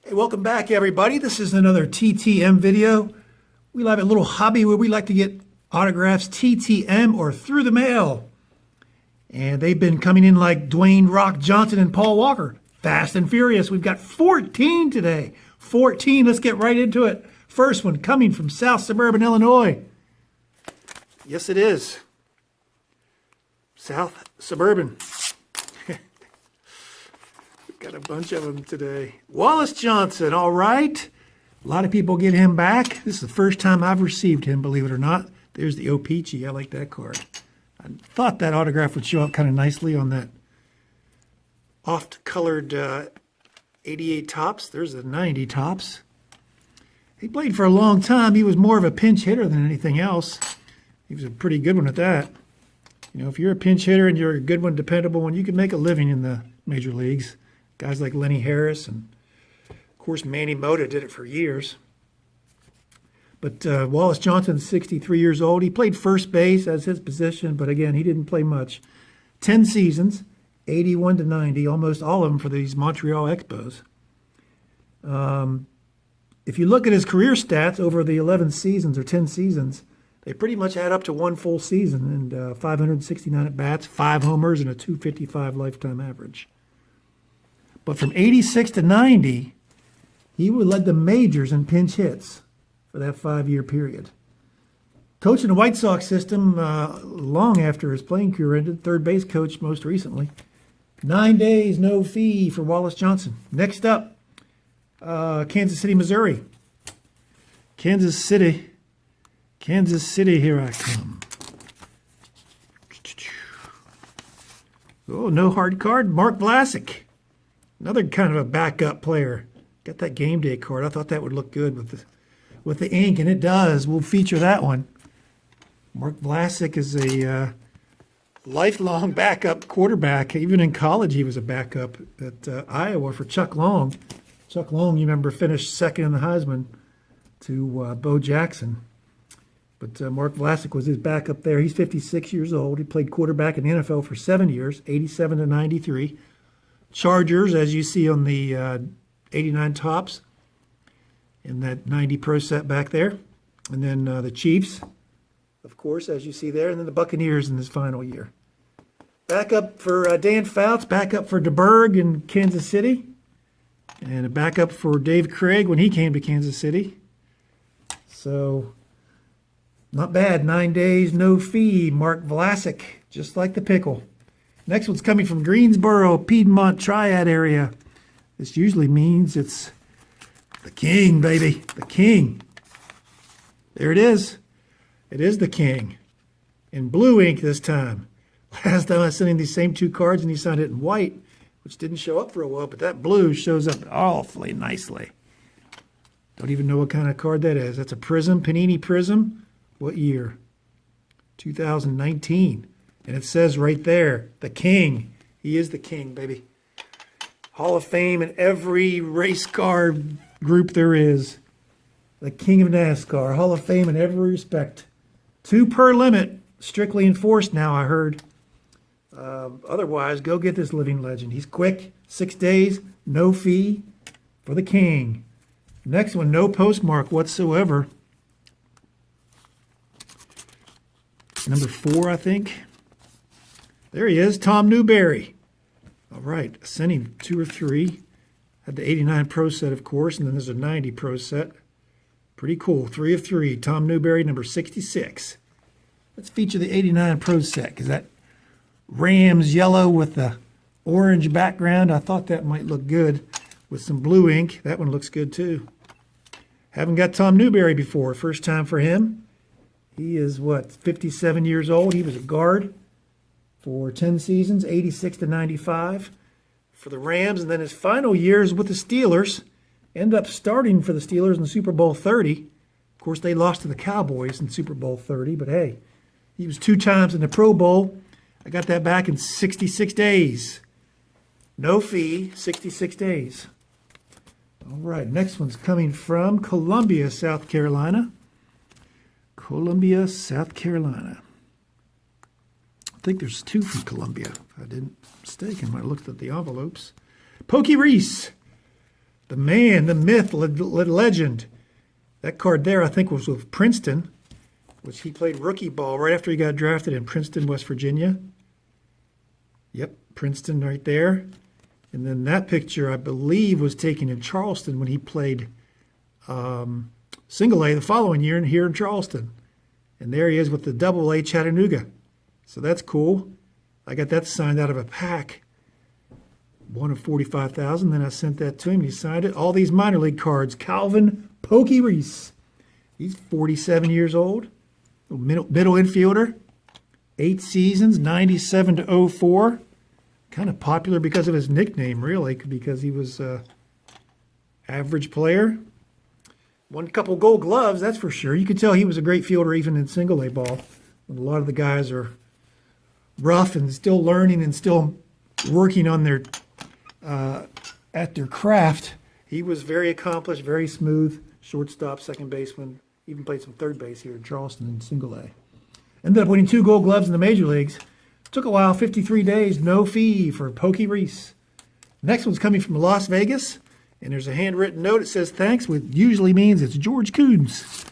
Hey, welcome back, everybody. This is another TTM video. We have a little hobby where we like to get autographs TTM or through the mail. And they've been coming in like Dwayne Rock Johnson and Paul Walker. Fast and furious. We've got 14 today. 14. Let's get right into it. First one coming from South Suburban, Illinois. Yes, it is. South Suburban. Got a bunch of them today. Wallace Johnson, all right. A lot of people get him back. This is the first time I've received him, believe it or not. There's the O-Peachy. I like that card. I thought that autograph would show up kind of nicely on that oft-colored 88 tops. There's a 90 tops. He played for a long time. He was more of a pinch hitter than anything else. He was a pretty good one at that. You know, if you're a pinch hitter and you're a good one, dependable one, you can make a living in the major leagues. Guys like Lenny Harris and, of course, Manny Mota did it for years. But Wallace Johnson's 63 years old. He played first base as his position, but again, he didn't play much. 10 seasons, 81 to 90, almost all of them for these Montreal Expos. If you look at his career stats over the 11 seasons or 10 seasons, they pretty much add up to one full season and 569 at-bats, 5 homers, and a 255 lifetime average. But from 86 to 90, he led the majors in pinch hits for that 5-year period. Coaching the White Sox system long after his playing career ended, third base coach most recently. 9 days, no fee for Wallace Johnson. Next up, Kansas City, Missouri. Kansas City, here I come. Oh, no hard card. Mark Vlasic. Another kind of a backup player. Got that game day card. I thought that would look good with the ink, and it does. We'll feature that one. Mark Vlasic is a lifelong backup quarterback. Even in college, he was a backup at Iowa for Chuck Long. Chuck Long, you remember, finished second in the Heisman to Bo Jackson. But Mark Vlasic was his backup there. He's 56 years old. He played quarterback in the NFL for 7 years, 87 to 93. Chargers, as you see on the 89 tops, and that 90 Pro set back there. And then the Chiefs, of course, as you see there. And then the Buccaneers in this final year. Backup for Dan Fouts, backup for DeBerg in Kansas City. And a backup for Dave Craig when he came to Kansas City. So, not bad. 9 days, no fee. Mark Vlasic, just like the pickle. Next one's coming from Greensboro, Piedmont Triad area. This usually means it's the king, baby. The king. There it is. It is the king. In blue ink this time. Last time I sent him these same 2 cards and he signed it in white, which didn't show up for a while, but that blue shows up awfully nicely. Don't even know what kind of card that is. That's a Prism, Panini Prism. What year? 2019. And it says right there, the king. He is the king, baby. Hall of Fame in every race car group there is. The King of NASCAR. Hall of Fame in every respect. 2 per limit. Strictly enforced now, I heard. Otherwise, go get this living legend. He's quick. 6 days. No fee for the king. Next one, no postmark whatsoever. Number 4, I think. There he is, Tom Newberry. All right, sending 2 or 3. Had the 89 Pro set, of course, and then there's a 90 Pro set. Pretty cool, 3 of 3. Tom Newberry, number 66. Let's feature the 89 Pro set, because that Rams yellow with the orange background, I thought that might look good with some blue ink. That one looks good, too. Haven't got Tom Newberry before. First time for him. He is, 57 years old. He was a guard for 10 seasons, 86 to 95 for the Rams. And then his final years with the Steelers, ended up starting for the Steelers in Super Bowl 30. Of course, they lost to the Cowboys in Super Bowl 30, but hey, he was 2 times in the Pro Bowl. I got that back in 66 days. No fee, 66 days. All right, next one's coming from Columbia, South Carolina. Columbia, South Carolina. I think there's 2 from Columbia, if I didn't mistake when I looked at the envelopes. Pokey Reese. The man, the myth, legend. That card there, I think, was with Princeton, which he played rookie ball right after he got drafted in Princeton, West Virginia. Yep, Princeton right there. And then that picture, I believe, was taken in Charleston when he played single A the following year here in Charleston. And there he is with the double A Chattanooga. So that's cool. I got that signed out of a pack. One of 45,000. Then I sent that to him. He signed it. All these minor league cards. Calvin Pokey Reese. He's 47 years old. Middle infielder. 8 seasons, 97 to 04. Kind of popular because of his nickname, really, because he was an average player. Won a couple gold gloves, that's for sure. You could tell he was a great fielder even in single A ball. A lot of the guys are rough and still learning and still working on their at their craft. He was very accomplished, very smooth, shortstop, second baseman, even played some third base here in Charleston in single A. Ended up winning 2 gold gloves in the major leagues. Took a while, 53 days, no fee for Pokey Reese. Next one's coming from Las Vegas, and there's a handwritten note. It says thanks, which usually means it's George Coons.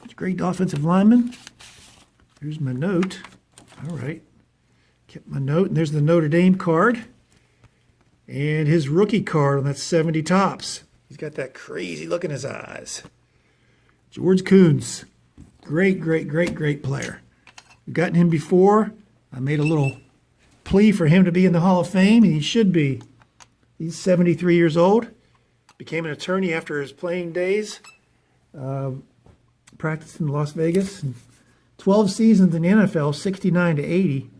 It's a great offensive lineman. Here's my note. All right. Kept my note, and there's the Notre Dame card. And his rookie card on that 70 tops. He's got that crazy look in his eyes. George Coons. Great player. We've gotten him before. I made a little plea for him to be in the Hall of Fame, and he should be. He's 73 years old. Became an attorney after his playing days. Practiced in Las Vegas. 12 seasons in the NFL, 69 to 80.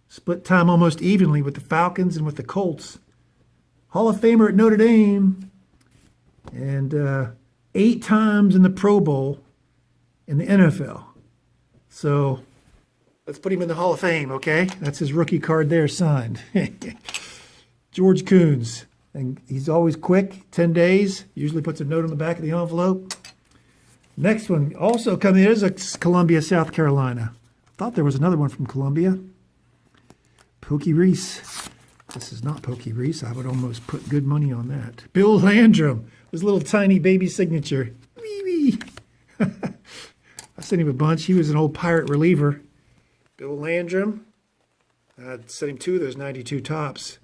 Split time almost evenly with the Falcons and with the Colts. Hall of Famer at Notre Dame. And 8 times in the Pro Bowl in the NFL. So let's put him in the Hall of Fame, okay? That's his rookie card there signed. George Coons. And he's always quick, 10 days. Usually puts a note on the back of the envelope. Next one also coming in is a Columbia, South Carolina. I thought there was another one from Columbia. Pokey Reese. This is not Pokey Reese. I would almost put good money on that. Bill Landrum. His little tiny baby signature. Wee wee. I sent him a bunch. He was an old Pirate reliever. Bill Landrum. I sent him 2 of those 92 tops.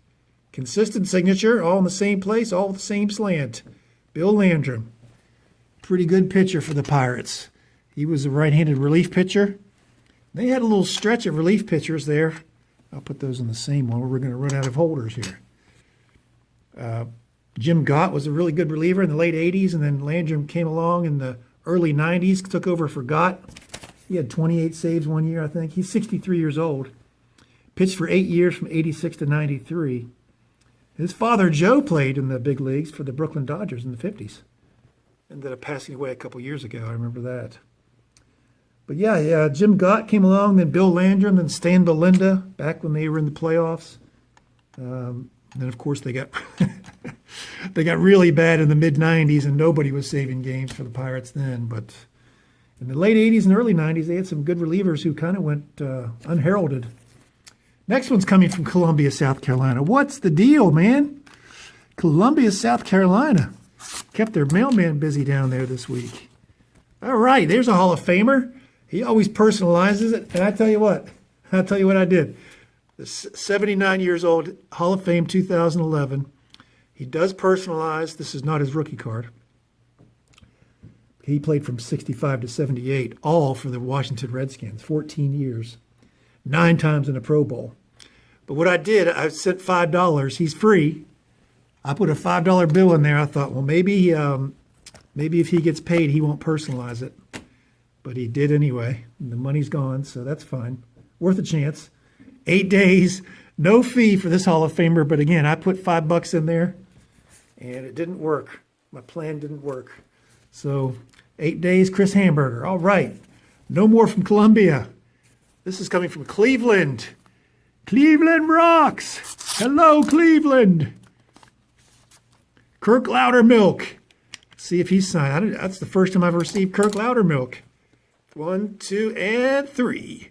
Consistent signature, all in the same place, all with the same slant. Bill Landrum. Pretty good pitcher for the Pirates. He was a right-handed relief pitcher. They had a little stretch of relief pitchers there. I'll put those in the same one. We're going to run out of holders here. Jim Gott was a really good reliever in the late 80s, and then Landrum came along in the early 90s, took over for Gott. He had 28 saves one year, I think. He's 63 years old. Pitched for 8 years from 86 to 93. His father, Joe, played in the big leagues for the Brooklyn Dodgers in the 50s. Ended up passing away a couple years ago. I remember that. But yeah, Jim Gott came along, then Bill Landrum, then Stan Belinda, back when they were in the playoffs. Then, of course, they got they got really bad in the mid-'90s, and nobody was saving games for the Pirates then. But in the late 80s and early 90s, they had some good relievers who kind of went unheralded. Next one's coming from Columbia, South Carolina. What's the deal, man? Columbia, South Carolina. Kept their mailman busy down there this week. All right, there's a Hall of Famer. He always personalizes it, and I'll tell you what I did. The 79 years old, Hall of Fame 2011. He does personalize. This is not his rookie card. He played from 65 to 78, all for the Washington Redskins, 14 years, 9 times in a Pro Bowl. But what I did, I sent $5. He's free. I put a $5 bill in there. I thought, well, maybe if he gets paid, he won't personalize it. But he did anyway. And the money's gone, so that's fine. Worth a chance. 8 days, no fee for this Hall of Famer. But again, I put $5 in there, and it didn't work. My plan didn't work. So 8 days, Chris Hamburger. All right. No more from Columbia. This is coming from Cleveland. Cleveland rocks. Hello, Cleveland. Kirk Loudspeaker. See if he's signed. That's the first time I've received Kirk Loudspeaker. 1, 2, and 3.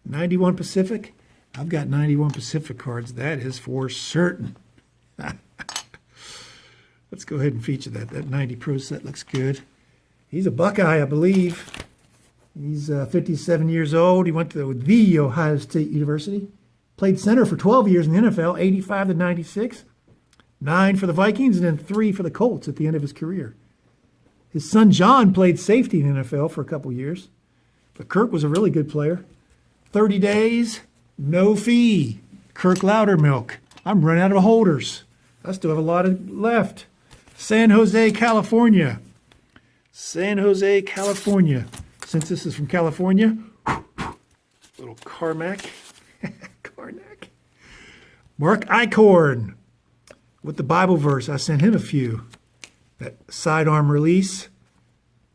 91 Pacific. I've got 91 Pacific cards. That is for certain. Let's go ahead and feature that. That 90 Pro set looks good. He's a Buckeye, I believe. He's 57 years old. He went to the Ohio State University. Played center for 12 years in the NFL, 85 to 96. 9 for the Vikings, and then 3 for the Colts at the end of his career. His son John played safety in the NFL for a couple years. But Kirk was a really good player. 30 days, no fee. Kirk Loudermilk. I'm running out of holders. I still have a lot left. San Jose, California. San Jose, California. Since this is from California, little Carmack. Carmack. Mark Icorn. With the Bible verse, I sent him a few. That sidearm release.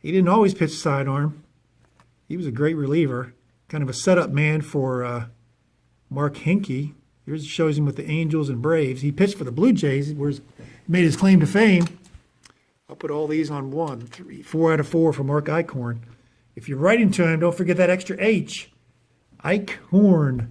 He didn't always pitch sidearm. He was a great reliever. Kind of a setup man for Mark Hinkie. Here shows him with the Angels and Braves. He pitched for the Blue Jays, where he made his claim to fame. I'll put all these on 1, 3, 4 out of 4 for Mark Icorn. If you're writing to him, don't forget that extra H. Icorn.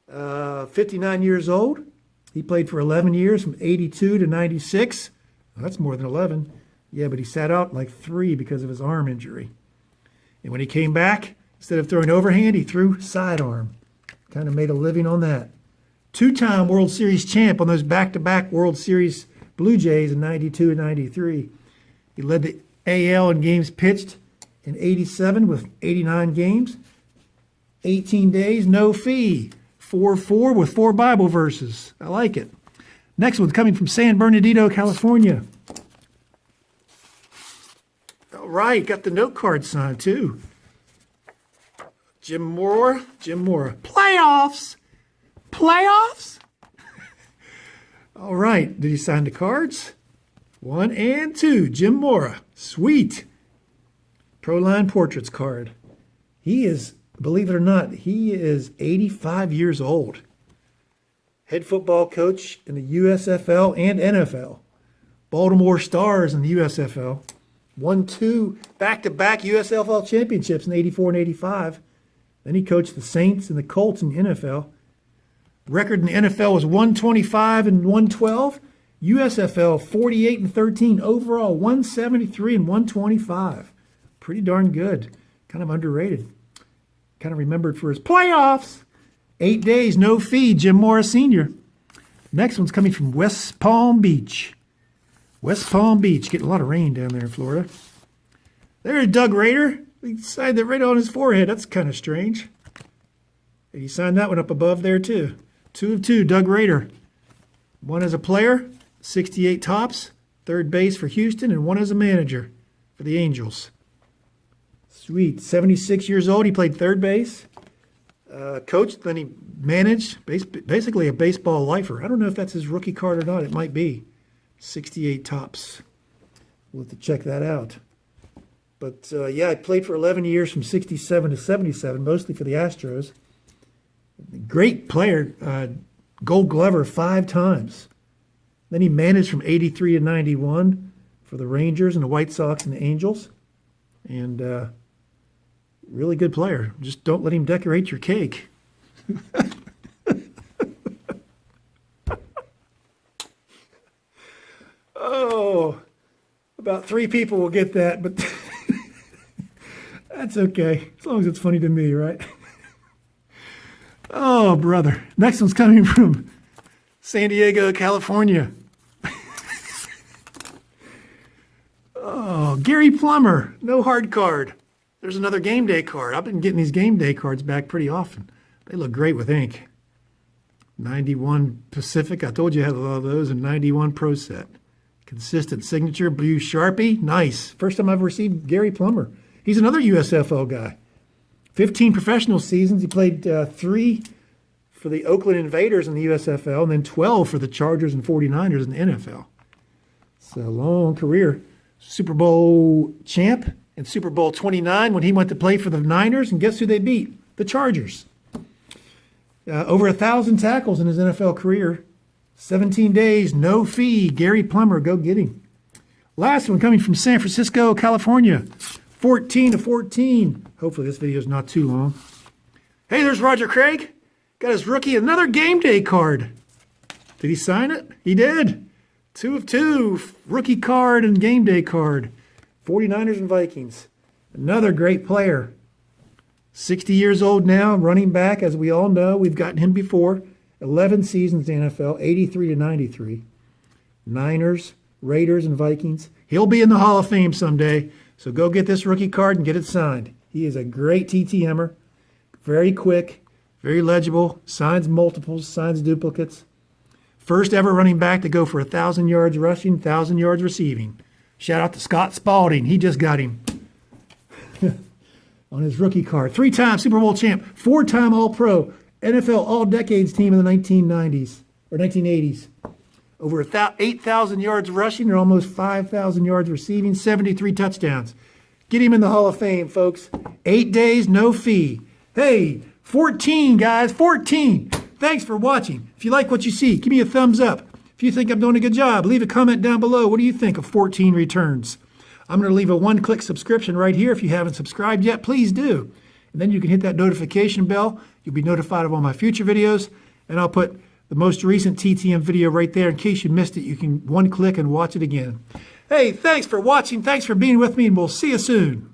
59 years old. He played for 11 years, from 82 to 96. Well, that's more than 11. Yeah, but he sat out like 3 because of his arm injury. And when he came back, instead of throwing overhand, he threw sidearm. Kind of made a living on that. 2-time World Series champ on those back-to-back World Series Blue Jays in 92 and 93. He led the AL in games pitched in 87 with 89 games. 18 days, no fee. 4-4 with 4 Bible verses. I like it. Next one's coming from San Bernardino, California. All right, got the note card signed too. Jim Mora. Playoffs. All right, did he sign the cards? 1 and 2, Jim Mora. Sweet. Pro-Line Portraits card. He is, believe it or not, he is 85 years old. Head football coach in the USFL and NFL. Baltimore Stars in the USFL. Won 2 back-to-back USFL championships in 84 and 85. Then he coached the Saints and the Colts in the NFL. Record in the NFL was 125 and 112. USFL 48 and 13. Overall 173 and 125. Pretty darn good. Kind of underrated. Kind of remembered for his playoffs. 8 days, no fee, Jim Mora Sr. Next one's coming from West Palm Beach. West Palm Beach. Getting a lot of rain down there in Florida. There's Doug Rader. He signed that right on his forehead. That's kind of strange. He signed that one up above there too. 2 of 2, Doug Rader. 1 as a player, 68 tops, third base for Houston, and 1 as a manager for the Angels. Sweet. 76 years old. He played third base. Coached, then he managed. Basically a baseball lifer. I don't know if that's his rookie card or not. It might be. 68 tops. We'll have to check that out. But, yeah, I played for 11 years from 67 to 77, mostly for the Astros. Great player. Gold Glover 5 times. Then he managed from 83 to 91 for the Rangers and the White Sox and the Angels. And really good player. Just don't let him decorate your cake. Oh, about 3 people will get that, but that's okay. As long as it's funny to me, right? Oh, brother. Next one's coming from San Diego, California. Oh, Gary Plummer. No hard card. There's another game day card. I've been getting these game day cards back pretty often. They look great with ink. 91 Pacific. I told you I had a lot of those. And 91 Pro Set. Consistent signature. Blue Sharpie. Nice. First time I've received Gary Plummer. He's another USFL guy. 15 professional seasons. He played 3 for the Oakland Invaders in the USFL and then 12 for the Chargers and 49ers in the NFL. It's a long career. Super Bowl champ in Super Bowl 29 when he went to play for the Niners. And guess who they beat? The Chargers. Over 1,000 tackles in his NFL career. 17 days, no fee. Gary Plummer, go get him. Last one coming from San Francisco, California. 14 to 14. Hopefully this video is not too long. Hey, there's Roger Craig. Got his rookie, another game day card. Did he sign it? He did. 2 of 2, rookie card and game day card. 49ers and Vikings. Another great player. 60 years old now, running back, as we all know. We've gotten him before. 11 seasons in the NFL, 83 to 93. Niners, Raiders, and Vikings. He'll be in the Hall of Fame someday, so go get this rookie card and get it signed. He is a great TTMer, very quick, very legible, signs multiples, signs duplicates. First ever running back to go for 1,000 yards rushing, 1,000 yards receiving. Shout out to Scott Spalding. He just got him on his rookie card. 3-time Super Bowl champ, 4-time All-Pro, NFL All-Decades team in the 1990s or 1980s. Over 8,000 yards rushing and almost 5,000 yards receiving, 73 touchdowns. Get him in the Hall of Fame, folks. 8 days, no fee. Hey, 14, guys, 14. Thanks for watching. If you like what you see, give me a thumbs up. If you think I'm doing a good job, leave a comment down below. What do you think of 14 returns? I'm going to leave a one-click subscription right here. If you haven't subscribed yet, please do. And then you can hit that notification bell. You'll be notified of all my future videos. And I'll put the most recent TTM video right there. In case you missed it, you can one-click and watch it again. Hey, thanks for watching. Thanks for being with me, and we'll see you soon.